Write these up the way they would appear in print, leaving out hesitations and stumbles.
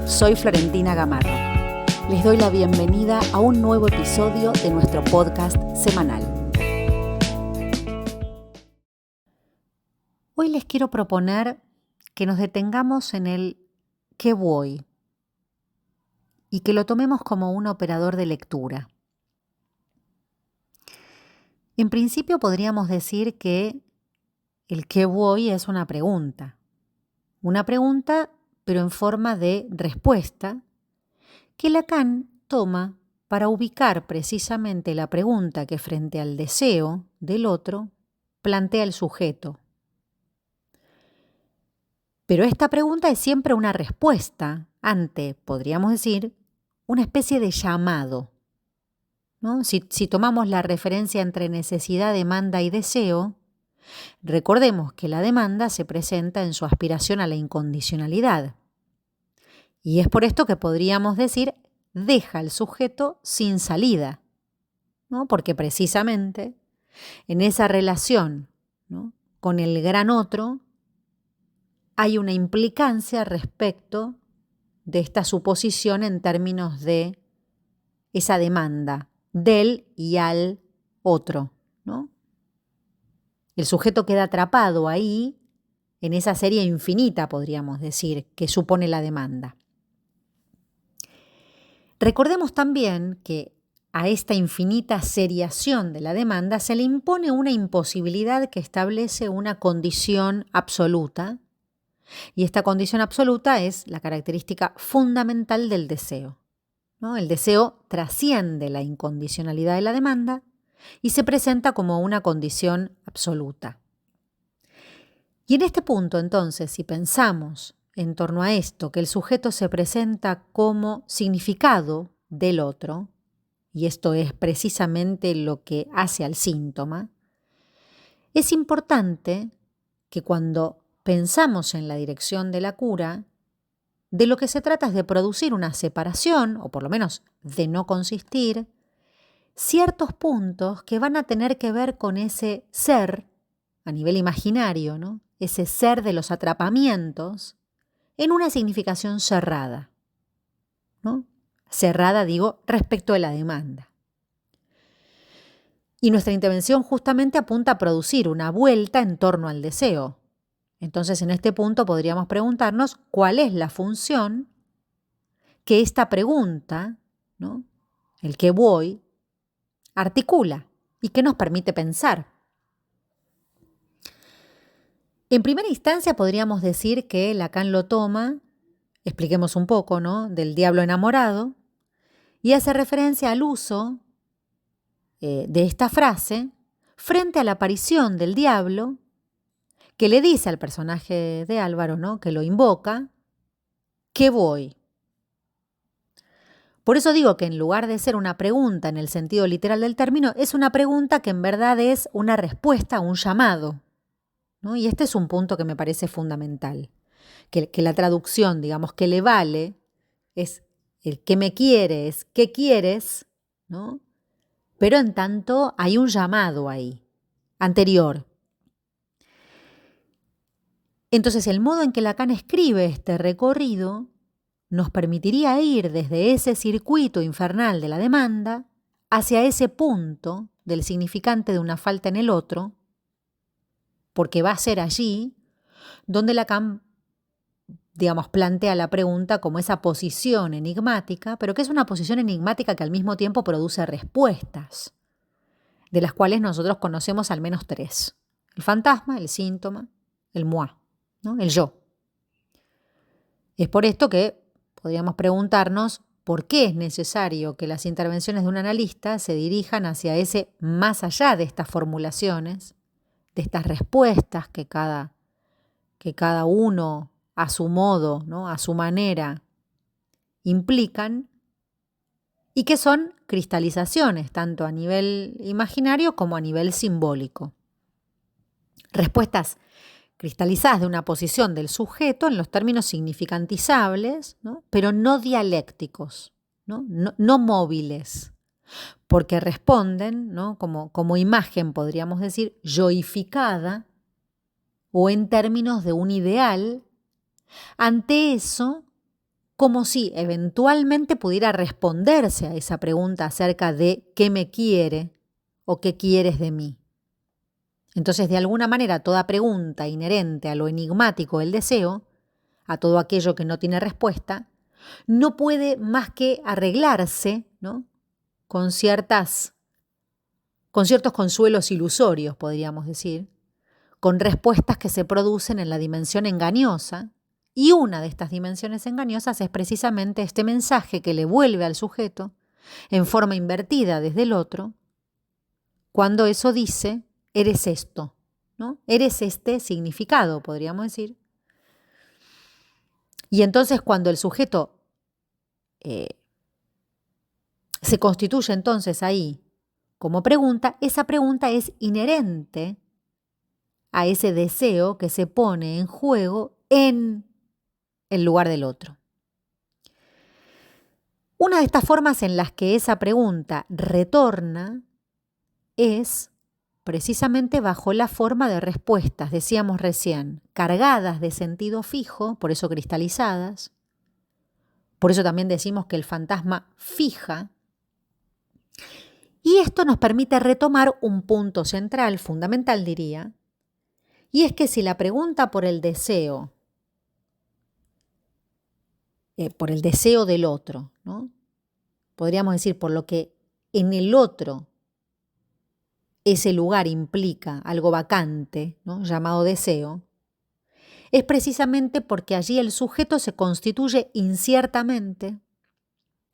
soy Florentina Gamarro. Les doy la bienvenida a un nuevo episodio de nuestro podcast semanal. Hoy les quiero proponer que nos detengamos en el ¿qué voy? Y que lo tomemos como un operador de lectura. En principio podríamos decir que el ¿qué voy? Es una pregunta. Una pregunta, pero en forma de respuesta, que Lacan toma para ubicar precisamente la pregunta que frente al deseo del otro plantea el sujeto. Pero esta pregunta es siempre una respuesta ante, podríamos decir, una especie de llamado, ¿no? Si tomamos la referencia entre necesidad, demanda y deseo, recordemos que la demanda se presenta en su aspiración a la incondicionalidad. Y es por esto que podríamos decir, deja al sujeto sin salida, ¿no? Porque precisamente en esa relación, ¿no?, con el gran otro hay una implicancia respecto de esta suposición en términos de esa demanda del y al otro, ¿no? El sujeto queda atrapado ahí en esa serie infinita, podríamos decir, que supone la demanda. Recordemos también que a esta infinita seriación de la demanda se le impone una imposibilidad que establece una condición absoluta, y esta condición absoluta es la característica fundamental del deseo, ¿no? El deseo trasciende la incondicionalidad de la demanda y se presenta como una condición absoluta. Y en este punto, entonces, si pensamos en torno a esto, que el sujeto se presenta como significado del otro, y esto es precisamente lo que hace al síntoma, es importante que cuando pensamos en la dirección de la cura, de lo que se trata es de producir una separación, o por lo menos de no consistir, ciertos puntos que van a tener que ver con ese ser, a nivel imaginario, ¿no?, ese ser de los atrapamientos, en una significación cerrada, ¿no? Cerrada, digo, respecto de la demanda. Y nuestra intervención justamente apunta a producir una vuelta en torno al deseo. Entonces, en este punto podríamos preguntarnos cuál es la función que esta pregunta, ¿no?, el qué voy, articula y que nos permite pensar. En primera instancia podríamos decir que Lacan lo toma, expliquemos un poco, ¿no?, del diablo enamorado, y hace referencia al uso de esta frase frente a la aparición del diablo, que le dice al personaje de Álvaro, ¿no?, que lo invoca, ¿qué voy? Por eso digo que en lugar de ser una pregunta en el sentido literal del término, es una pregunta que en verdad es una respuesta a un llamado, ¿no? Y este es un punto que me parece fundamental, que la traducción, digamos, que le vale, es el qué me quieres, qué quieres, ¿no? Pero en tanto hay un llamado ahí, anterior. Entonces, el modo en que Lacan escribe este recorrido nos permitiría ir desde ese circuito infernal de la demanda hacia ese punto del significante de una falta en el otro, porque va a ser allí donde Lacan, digamos, plantea la pregunta como esa posición enigmática, pero que es una posición enigmática que al mismo tiempo produce respuestas, de las cuales nosotros conocemos al menos tres: el fantasma, el síntoma, el moi, ¿no?, el yo. Es por esto que podríamos preguntarnos por qué es necesario que las intervenciones de un analista se dirijan hacia ese más allá de estas formulaciones, de estas respuestas que cada uno a su modo, ¿no?, a su manera, implican, y que son cristalizaciones tanto a nivel imaginario como a nivel simbólico. Respuestas cristalizadas de una posición del sujeto en los términos significantizables, ¿no?, pero no dialécticos, no móviles, porque responden, ¿no?, como imagen, podríamos decir, yoificada o en términos de un ideal ante eso como si eventualmente pudiera responderse a esa pregunta acerca de qué me quiere o qué quieres de mí. Entonces, de alguna manera, toda pregunta inherente a lo enigmático del deseo, a todo aquello que no tiene respuesta, no puede más que arreglarse, ¿no?, con ciertos consuelos ilusorios, podríamos decir, con respuestas que se producen en la dimensión engañosa, y una de estas dimensiones engañosas es precisamente este mensaje que le vuelve al sujeto en forma invertida desde el otro, cuando eso dice, eres esto, ¿no? Eres este significado, podríamos decir. Y entonces cuando el sujeto se constituye entonces ahí como pregunta, esa pregunta es inherente a ese deseo que se pone en juego en el lugar del otro. Una de estas formas en las que esa pregunta retorna es precisamente bajo la forma de respuestas, decíamos recién, cargadas de sentido fijo, por eso cristalizadas. Por eso también decimos que el fantasma fija. Y esto nos permite retomar un punto central, fundamental diría, y es que si la pregunta por el deseo del otro, ¿no?, podríamos decir por lo que en el otro ese lugar implica algo vacante, ¿no?, llamado deseo, es precisamente porque allí el sujeto se constituye inciertamente.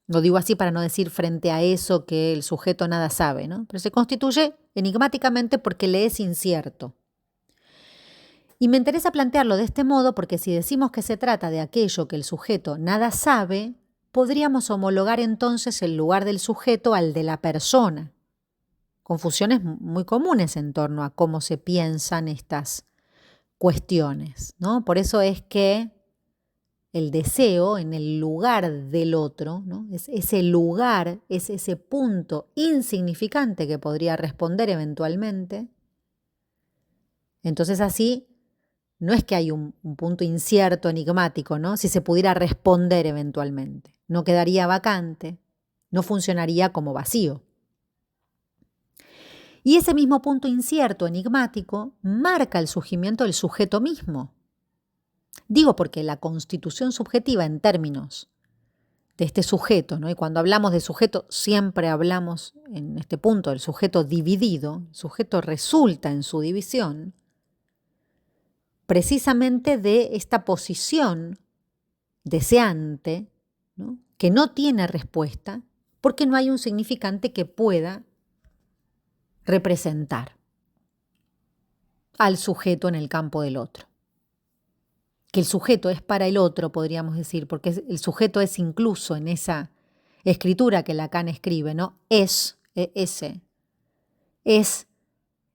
Lo digo así para no decir frente a eso que el sujeto nada sabe, ¿no?, pero se constituye enigmáticamente porque le es incierto. Y me interesa plantearlo de este modo porque si decimos que se trata de aquello que el sujeto nada sabe, podríamos homologar entonces el lugar del sujeto al de la persona. Confusiones muy comunes en torno a cómo se piensan estas cuestiones, ¿no? Por eso es que el deseo en el lugar del otro, ¿no?, es ese lugar, es ese punto insignificante que podría responder eventualmente. Entonces así no es que hay un punto incierto, enigmático, ¿no?, si se pudiera responder eventualmente. No quedaría vacante, no funcionaría como vacío. Y ese mismo punto incierto, enigmático, marca el surgimiento del sujeto mismo. Digo porque la constitución subjetiva en términos de este sujeto, ¿no?, y cuando hablamos de sujeto siempre hablamos en este punto del sujeto dividido, el sujeto resulta en su división, precisamente de esta posición deseante, ¿no?, que no tiene respuesta porque no hay un significante que pueda representar al sujeto en el campo del otro. Que el sujeto es para el otro, podríamos decir, porque el sujeto es incluso en esa escritura que Lacan escribe, ¿no? Es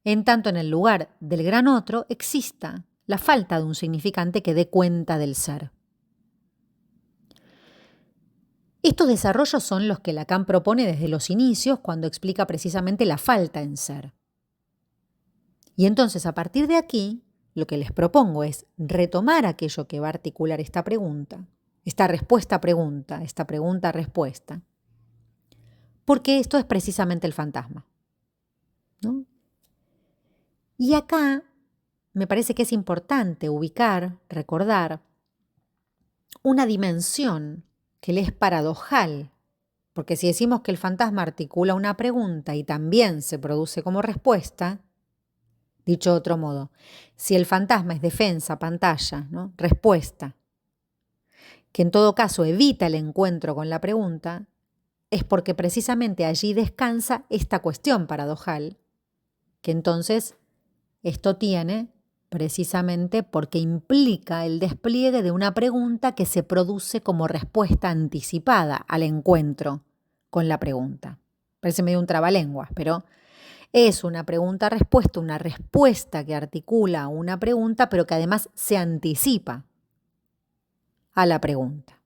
en tanto en el lugar del gran otro exista la falta de un significante que dé cuenta del ser. Estos desarrollos son los que Lacan propone desde los inicios cuando explica precisamente la falta en ser. Y entonces, a partir de aquí, lo que les propongo es retomar aquello que va a articular esta pregunta, esta respuesta-pregunta, esta pregunta-respuesta, porque esto es precisamente el fantasma, ¿no? Y acá me parece que es importante ubicar, recordar, una dimensión que le es paradojal, porque si decimos que el fantasma articula una pregunta y también se produce como respuesta, dicho de otro modo, si el fantasma es defensa, pantalla, ¿no?, respuesta, que en todo caso evita el encuentro con la pregunta, es porque precisamente allí descansa esta cuestión paradojal, que entonces esto tiene precisamente porque implica el despliegue de una pregunta que se produce como respuesta anticipada al encuentro con la pregunta. Parece medio un trabalenguas, pero es una pregunta-respuesta, una respuesta que articula una pregunta, pero que además se anticipa a la pregunta.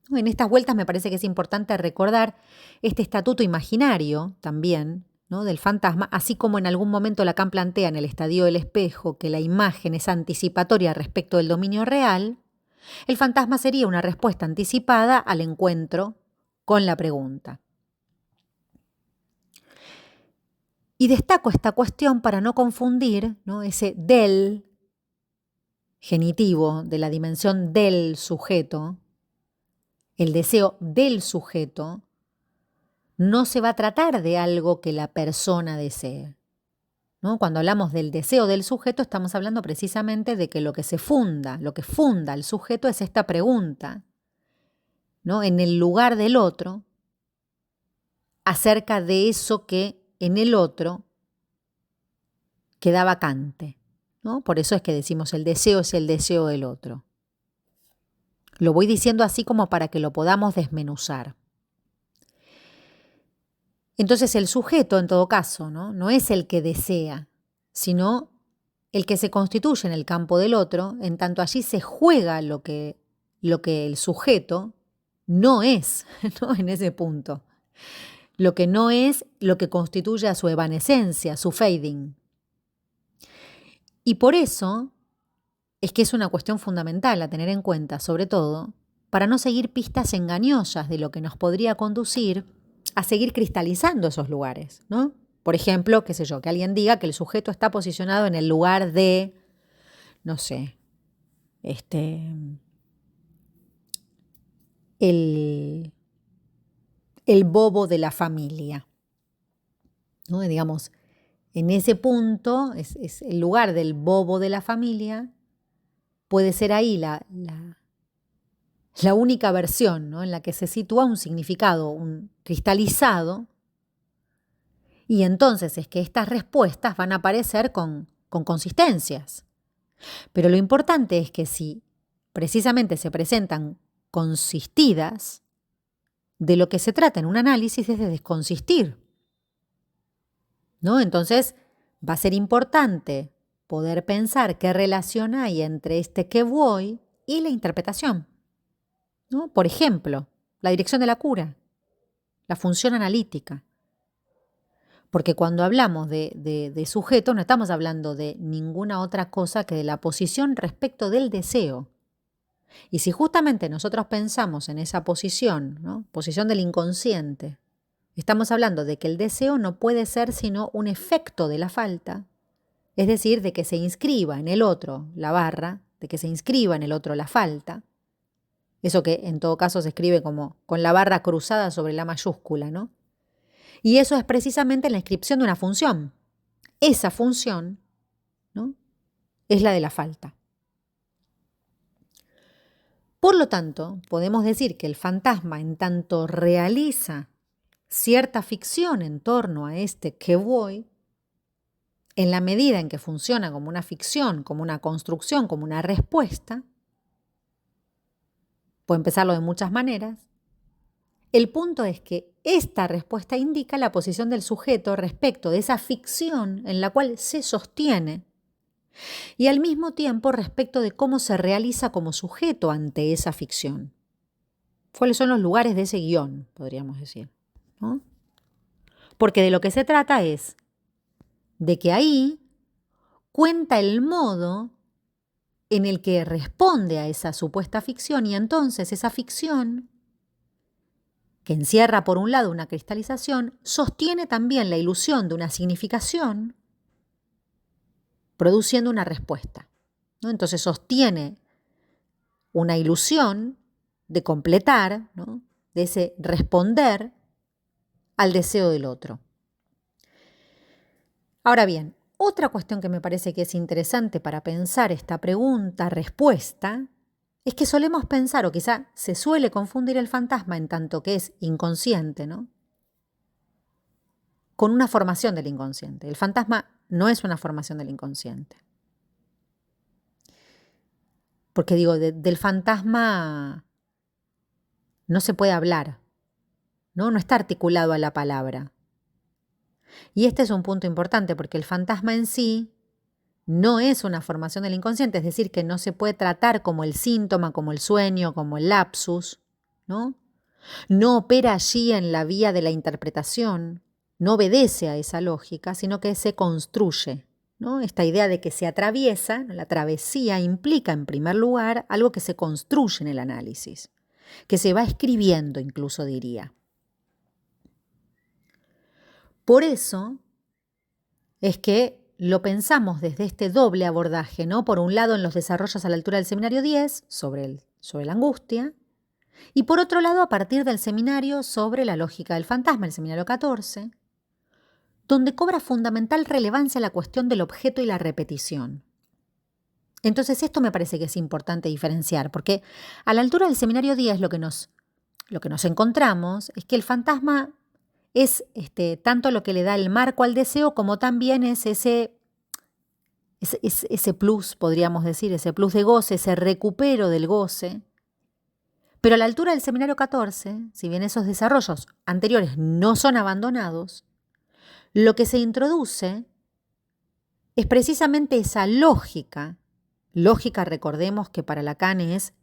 En estas vueltas me parece que es importante recordar este estatuto imaginario también, ¿no?, del fantasma, así como en algún momento Lacan plantea en el estadio del espejo que la imagen es anticipatoria respecto del dominio real. El fantasma sería una respuesta anticipada al encuentro con la pregunta. Y destaco esta cuestión para no confundir, ¿no?, ese del genitivo de la dimensión del sujeto, el deseo del sujeto, no se va a tratar de algo que la persona desee, ¿no? Cuando hablamos del deseo del sujeto, estamos hablando precisamente de que lo que funda al sujeto es esta pregunta, ¿no?, en el lugar del otro, acerca de eso que en el otro queda vacante, ¿no? Por eso es que decimos el deseo es el deseo del otro. Lo voy diciendo así como para que lo podamos desmenuzar. Entonces el sujeto, en todo caso, no es el que desea, sino el que se constituye en el campo del otro, en tanto allí se juega lo que el sujeto no es, ¿no?, en ese punto. Lo que no es lo que constituye a su evanescencia, su fading. Y por eso es que es una cuestión fundamental a tener en cuenta, sobre todo, para no seguir pistas engañosas de lo que nos podría conducir a seguir cristalizando esos lugares, ¿no? Por ejemplo, qué sé yo, que alguien diga que el sujeto está posicionado en el lugar de, no sé, el bobo de la familia, ¿no? Digamos, en ese punto, es el lugar del bobo de la familia, puede ser ahí la única versión, ¿no?, en la que se sitúa un significado, un cristalizado, y entonces es que estas respuestas van a aparecer con consistencias. Pero lo importante es que si precisamente se presentan consistidas, de lo que se trata en un análisis es de desconsistir, ¿no? Entonces va a ser importante poder pensar qué relación hay entre este qué voy y la interpretación, ¿no? Por ejemplo, la dirección de la cura, la función analítica. Porque cuando hablamos de sujeto no estamos hablando de ninguna otra cosa que de la posición respecto del deseo. Y si justamente nosotros pensamos en esa posición, ¿no?, posición del inconsciente, estamos hablando de que el deseo no puede ser sino un efecto de la falta, es decir, de que se inscriba en el otro la barra, de que se inscriba en el otro la falta. Eso que en todo caso se escribe como con la barra cruzada sobre la mayúscula, ¿no? Y eso es precisamente la inscripción de una función. Esa función, ¿no?, es la de la falta. Por lo tanto, podemos decir que el fantasma, en tanto realiza cierta ficción en torno a este que voy, en la medida en que funciona como una ficción, como una construcción, como una respuesta, puede empezarlo de muchas maneras. El punto es que esta respuesta indica la posición del sujeto respecto de esa ficción en la cual se sostiene y al mismo tiempo respecto de cómo se realiza como sujeto ante esa ficción. ¿Cuáles son los lugares de ese guión, podríamos decir, ¿no? Porque de lo que se trata es de que ahí cuenta el modo en el que responde a esa supuesta ficción y entonces esa ficción, que encierra por un lado una cristalización, sostiene también la ilusión de una significación, produciendo una respuesta, ¿no? Entonces sostiene una ilusión de completar, ¿no?, de ese responder al deseo del otro. Ahora bien, otra cuestión que me parece que es interesante para pensar esta pregunta-respuesta es que solemos pensar, o quizá se suele confundir el fantasma en tanto que es inconsciente, ¿no?, con una formación del inconsciente. El fantasma no es una formación del inconsciente. Porque digo, del fantasma no se puede hablar, ¿no? No está articulado a la palabra. Y este es un punto importante porque el fantasma en sí no es una formación del inconsciente, es decir, que no se puede tratar como el síntoma, como el sueño, como el lapsus, ¿no? No opera allí en la vía de la interpretación, no obedece a esa lógica, sino que se construye. ¿no? Esta idea de que se atraviesa, ¿no? La travesía implica, en primer lugar, algo que se construye en el análisis, que se va escribiendo, incluso diría. Por eso es que lo pensamos desde este doble abordaje, ¿no? Por un lado, en los desarrollos a la altura del seminario 10, sobre la angustia, y por otro lado, a partir del seminario sobre la lógica del fantasma, el seminario 14, donde cobra fundamental relevancia la cuestión del objeto y la repetición. Entonces, esto me parece que es importante diferenciar, porque a la altura del seminario 10 lo que nos encontramos es que el fantasma es tanto lo que le da el marco al deseo como también es ese plus, podríamos decir, ese plus de goce, ese recupero del goce. Pero a la altura del seminario 14, si bien esos desarrollos anteriores no son abandonados, lo que se introduce es precisamente esa lógica. Lógica, recordemos que para Lacan es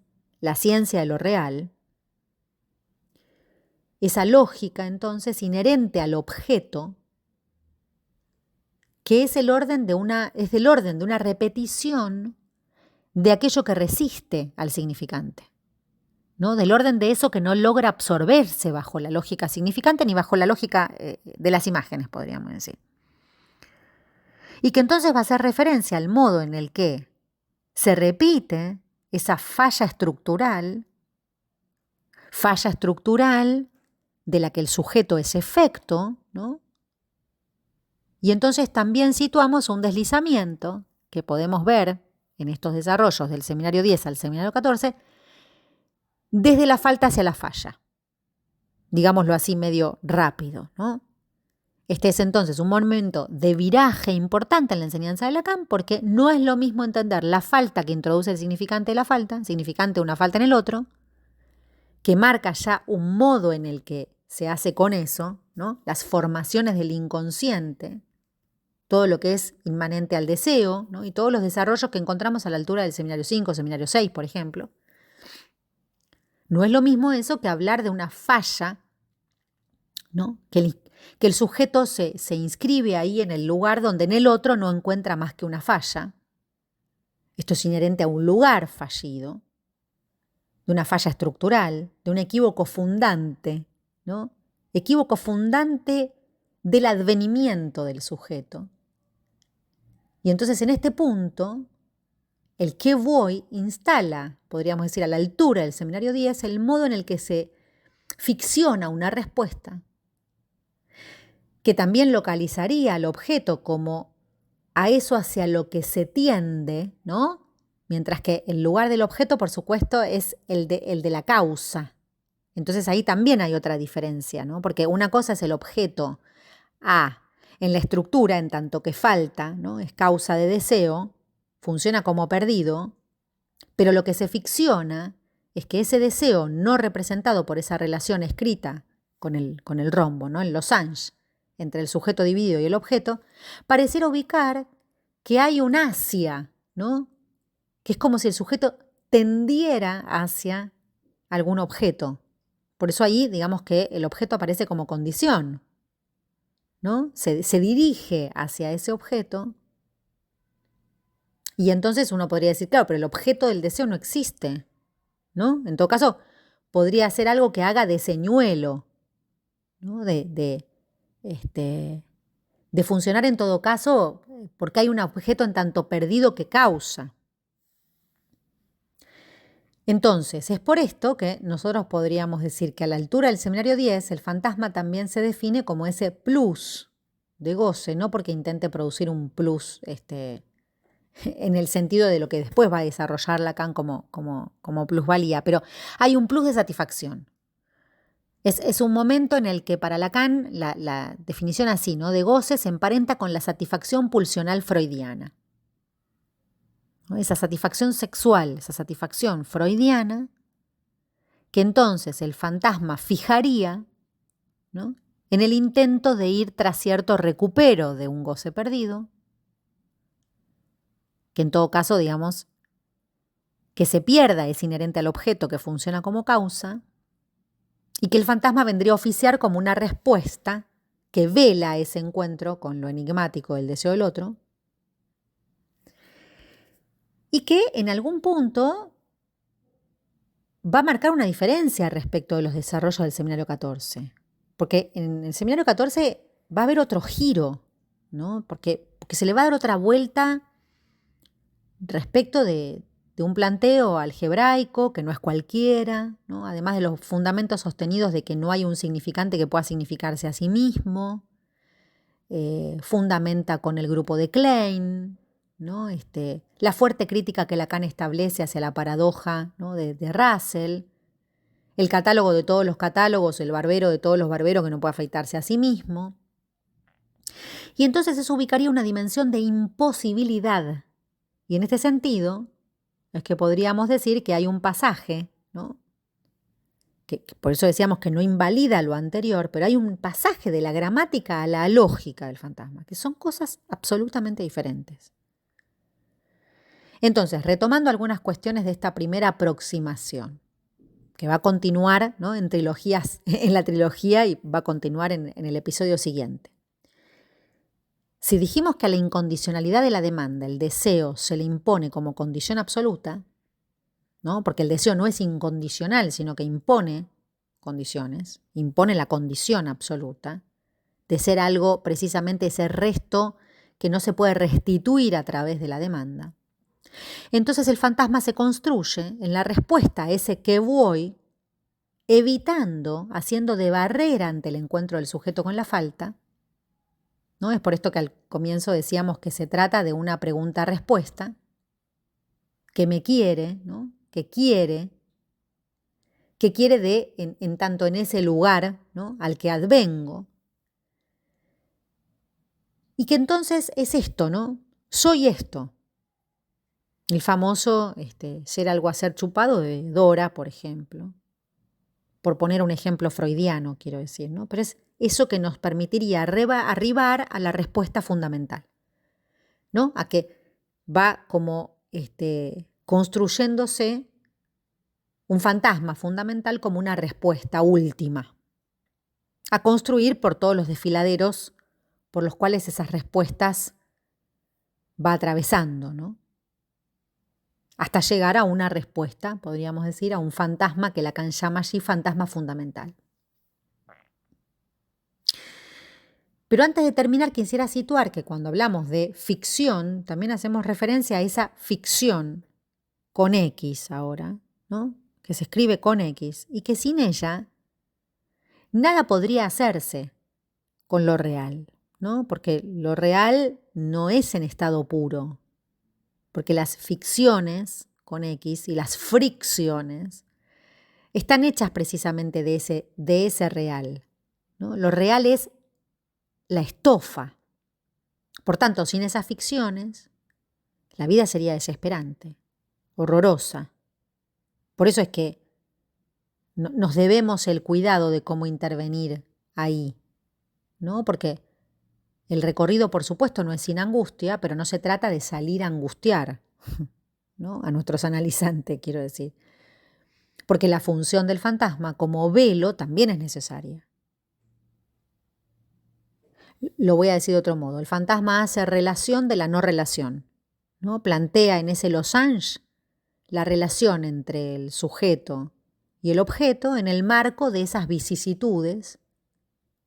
la ciencia de lo real. Esa lógica, entonces, inherente al objeto, que es del orden de una repetición de aquello que resiste al significante, ¿no? Del orden de eso que no logra absorberse bajo la lógica significante ni bajo la lógica de las imágenes, podríamos decir. Y que entonces va a hacer referencia al modo en el que se repite esa falla estructural de la que el sujeto es efecto, ¿no? Y entonces también situamos un deslizamiento que podemos ver en estos desarrollos del seminario 10 al seminario 14, desde la falta hacia la falla, digámoslo así medio rápido, ¿no? Este es entonces un momento de viraje importante en la enseñanza de Lacan, porque no es lo mismo entender la falta que introduce el significante de la falta, significante una falta en el otro, que marca ya un modo en el que se hace con eso, ¿no? Las formaciones del inconsciente, todo lo que es inmanente al deseo, ¿no? Y todos los desarrollos que encontramos a la altura del seminario 5, seminario 6, por ejemplo. No es lo mismo eso que hablar de una falla, ¿no? Que el sujeto se inscribe ahí en el lugar donde en el otro no encuentra más que una falla. Esto es inherente a un lugar fallido, de una falla estructural, de un equívoco fundante, ¿no? Equívoco fundante del advenimiento del sujeto. Y entonces en este punto, el que voy instala, podríamos decir, a la altura del seminario 10, el modo en el que se ficciona una respuesta, que también localizaría al objeto como a eso hacia lo que se tiende, ¿no? Mientras que el lugar del objeto, por supuesto, es el de la causa. Entonces ahí también hay otra diferencia, ¿no? Porque una cosa es el objeto en la estructura, en tanto que falta, ¿no? Es causa de deseo, funciona como perdido, pero lo que se ficciona es que ese deseo no representado por esa relación escrita con el rombo, ¿no? El losange entre el sujeto dividido y el objeto, pareciera ubicar que hay un hacia, ¿no? Que es como si el sujeto tendiera hacia algún objeto. Por eso ahí, digamos que el objeto aparece como condición, ¿no? Se dirige hacia ese objeto y entonces uno podría decir, claro, pero el objeto del deseo no existe, ¿no? En todo caso, podría ser algo que haga de señuelo, ¿no? De funcionar en todo caso porque hay un objeto en tanto perdido que causa. Entonces, es por esto que nosotros podríamos decir que a la altura del seminario 10, el fantasma también se define como ese plus de goce, no porque intente producir un plus en el sentido de lo que después va a desarrollar Lacan como plusvalía, pero hay un plus de satisfacción. Es un momento en el que para Lacan la definición así, ¿no? De goce se emparenta con la satisfacción pulsional freudiana. ¿No? Esa satisfacción sexual, esa satisfacción freudiana, que entonces el fantasma fijaría, ¿no? En el intento de ir tras cierto recupero de un goce perdido, que en todo caso, digamos, que se pierda es inherente al objeto que funciona como causa, y que el fantasma vendría a oficiar como una respuesta que vela ese encuentro con lo enigmático del deseo del otro, y que en algún punto va a marcar una diferencia respecto de los desarrollos del seminario 14. Porque en el seminario 14 va a haber otro giro, ¿no? Porque se le va a dar otra vuelta respecto de un planteo algebraico que no es cualquiera, ¿no? Además de los fundamentos sostenidos de que no hay un significante que pueda significarse a sí mismo, fundamenta con el grupo de Klein, ¿no? La fuerte crítica que Lacan establece hacia la paradoja, ¿no? de Russell, el catálogo de todos los catálogos, el barbero de todos los barberos que no puede afeitarse a sí mismo. Y entonces eso ubicaría una dimensión de imposibilidad. Y en este sentido es que podríamos decir que hay un pasaje, ¿no? que por eso decíamos que no invalida lo anterior, pero hay un pasaje de la gramática a la lógica del fantasma, que son cosas absolutamente diferentes. Entonces, retomando algunas cuestiones de esta primera aproximación, que va a continuar, ¿no? en la trilogía y va a continuar en el episodio siguiente. Si dijimos que a la incondicionalidad de la demanda el deseo se le impone como condición absoluta, ¿no? Porque el deseo no es incondicional, sino que impone condiciones, impone la condición absoluta de ser algo, precisamente ese resto que no se puede restituir a través de la demanda. Entonces el fantasma se construye en la respuesta a ese que voy, evitando, haciendo de barrera ante el encuentro del sujeto con la falta, ¿no? Es por esto que al comienzo decíamos que se trata de una pregunta-respuesta, que me quiere, ¿no? que quiere en tanto en ese lugar, ¿no? al que advengo. Y que entonces es esto, ¿no? Soy esto. El famoso ser algo a ser chupado de Dora, por ejemplo. Por poner un ejemplo freudiano, quiero decir, ¿no? Pero es eso que nos permitiría arribar a la respuesta fundamental, ¿no? A que va como construyéndose un fantasma fundamental como una respuesta última, a construir por todos los desfiladeros por los cuales esas respuestas va atravesando, ¿no? Hasta llegar a una respuesta, podríamos decir, a un fantasma que Lacan llama allí fantasma fundamental. Pero antes de terminar, quisiera situar que cuando hablamos de ficción, también hacemos referencia a esa ficción con X ahora, ¿no? Que se escribe con X y que sin ella nada podría hacerse con lo real, ¿no? Porque lo real no es en estado puro, porque las ficciones con X y las fricciones están hechas precisamente de ese real, ¿no? Lo real es la estofa. Por tanto, sin esas ficciones, la vida sería desesperante, horrorosa. Por eso es que nos debemos el cuidado de cómo intervenir ahí, ¿no? Porque el recorrido, por supuesto, no es sin angustia, pero no se trata de salir a angustiar, ¿no? A nuestros analizantes, quiero decir. Porque la función del fantasma como velo también es necesaria. Lo voy a decir de otro modo. El fantasma hace relación de la no relación, ¿no? Plantea en ese losange la relación entre el sujeto y el objeto en el marco de esas vicisitudes,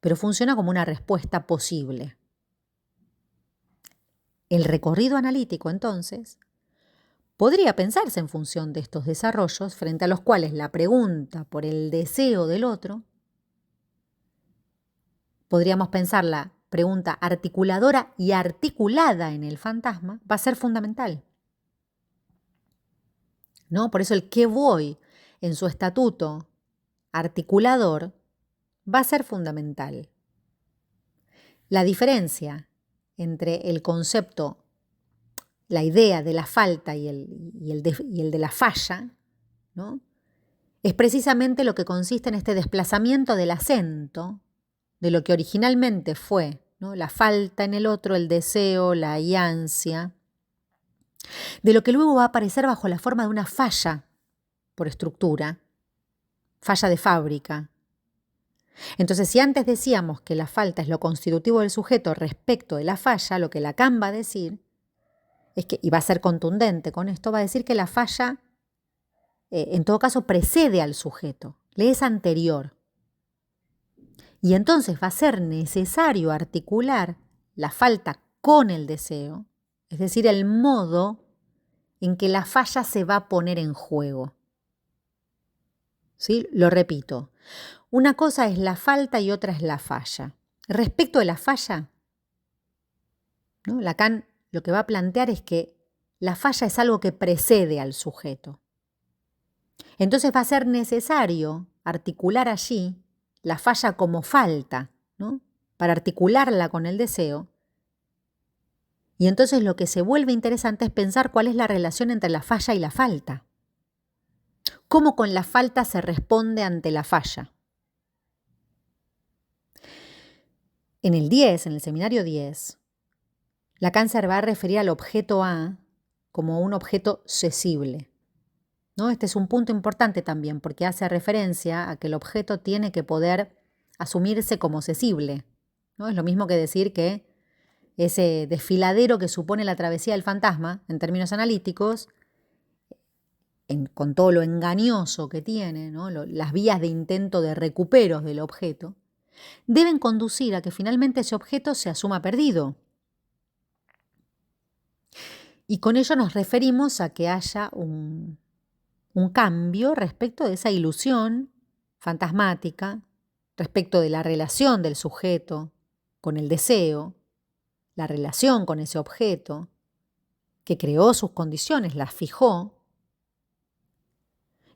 pero funciona como una respuesta posible. El recorrido analítico, entonces, podría pensarse en función de estos desarrollos frente a los cuales la pregunta por el deseo del otro, podríamos pensar la pregunta articuladora y articulada en el fantasma, va a ser fundamental, ¿no? Por eso el qué voy en su estatuto articulador va a ser fundamental. La diferencia entre el concepto, la idea de la falta y el de la falla, ¿no? Es precisamente lo que consiste en este desplazamiento del acento de lo que originalmente fue, ¿no? La falta en el otro, el deseo, la ansia, de lo que luego va a aparecer bajo la forma de una falla por estructura, falla de fábrica. Entonces, si antes decíamos que la falta es lo constitutivo del sujeto respecto de la falla, lo que Lacan va a decir y va a ser contundente con esto, va a decir que la falla, en todo caso, precede al sujeto, le es anterior. Y entonces va a ser necesario articular la falta con el deseo, es decir, el modo en que la falla se va a poner en juego. ¿Sí? Lo repito, una cosa es la falta y otra es la falla. Respecto de la falla, ¿no? Lacan lo que va a plantear es que la falla es algo que precede al sujeto. Entonces va a ser necesario articular allí la falla como falta, ¿no? Para articularla con el deseo. Y entonces lo que se vuelve interesante es pensar cuál es la relación entre la falla y la falta. ¿Cómo con la falta se responde ante la falla? En el seminario 10, Lacan se va a referir al objeto A como un objeto cesible, ¿no? Este es un punto importante también porque hace referencia a que el objeto tiene que poder asumirse como cesible, ¿no? Es lo mismo que decir que ese desfiladero que supone la travesía del fantasma, en términos analíticos, con todo lo engañoso que tiene, ¿no? Las vías de intento de recuperos del objeto, deben conducir a que finalmente ese objeto se asuma perdido. Y con ello nos referimos a que haya un cambio respecto de esa ilusión fantasmática, respecto de la relación del sujeto con el deseo, la relación con ese objeto, que creó sus condiciones, las fijó.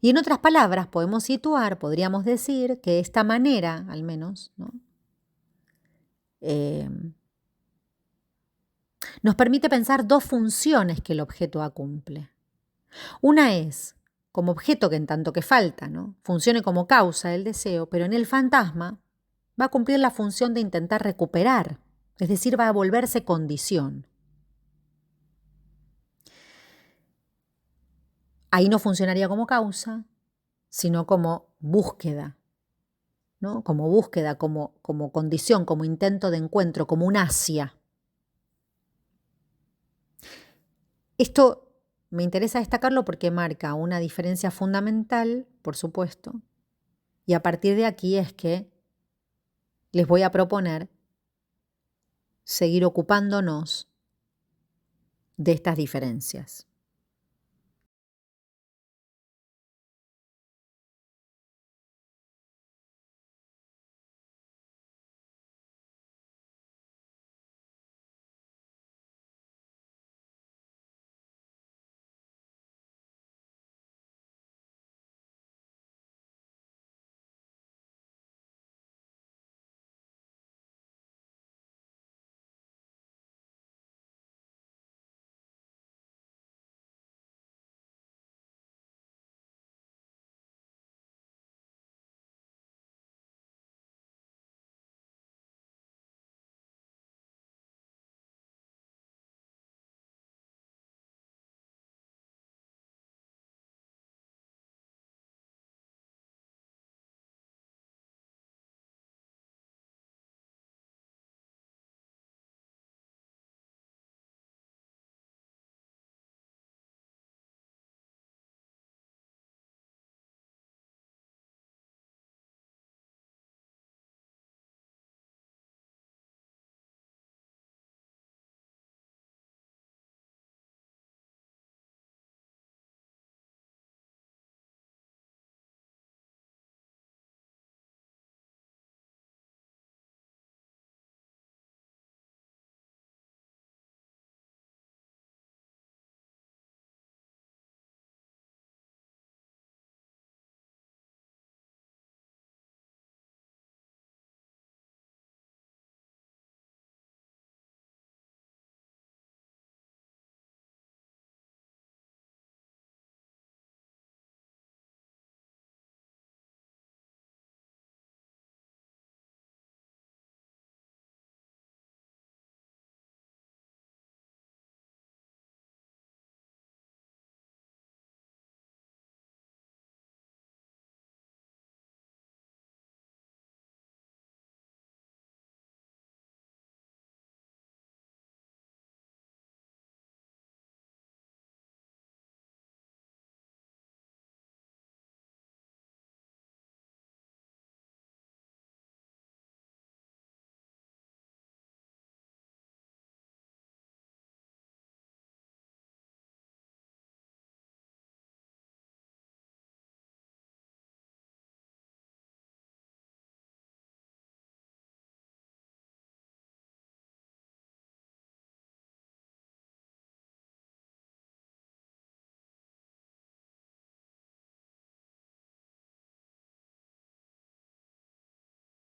Y en otras palabras, podríamos decir que esta manera, al menos, ¿no? Nos permite pensar dos funciones que el objeto A cumple. Una es, como objeto que en tanto que falta, ¿no? Funcione como causa del deseo, pero en el fantasma va a cumplir la función de intentar recuperar, es decir, va a volverse condición. Ahí no funcionaría como causa, sino como búsqueda, ¿no? Como búsqueda, como condición, como intento de encuentro, como un ansia. Esto me interesa destacarlo porque marca una diferencia fundamental, por supuesto, y a partir de aquí es que les voy a proponer seguir ocupándonos de estas diferencias.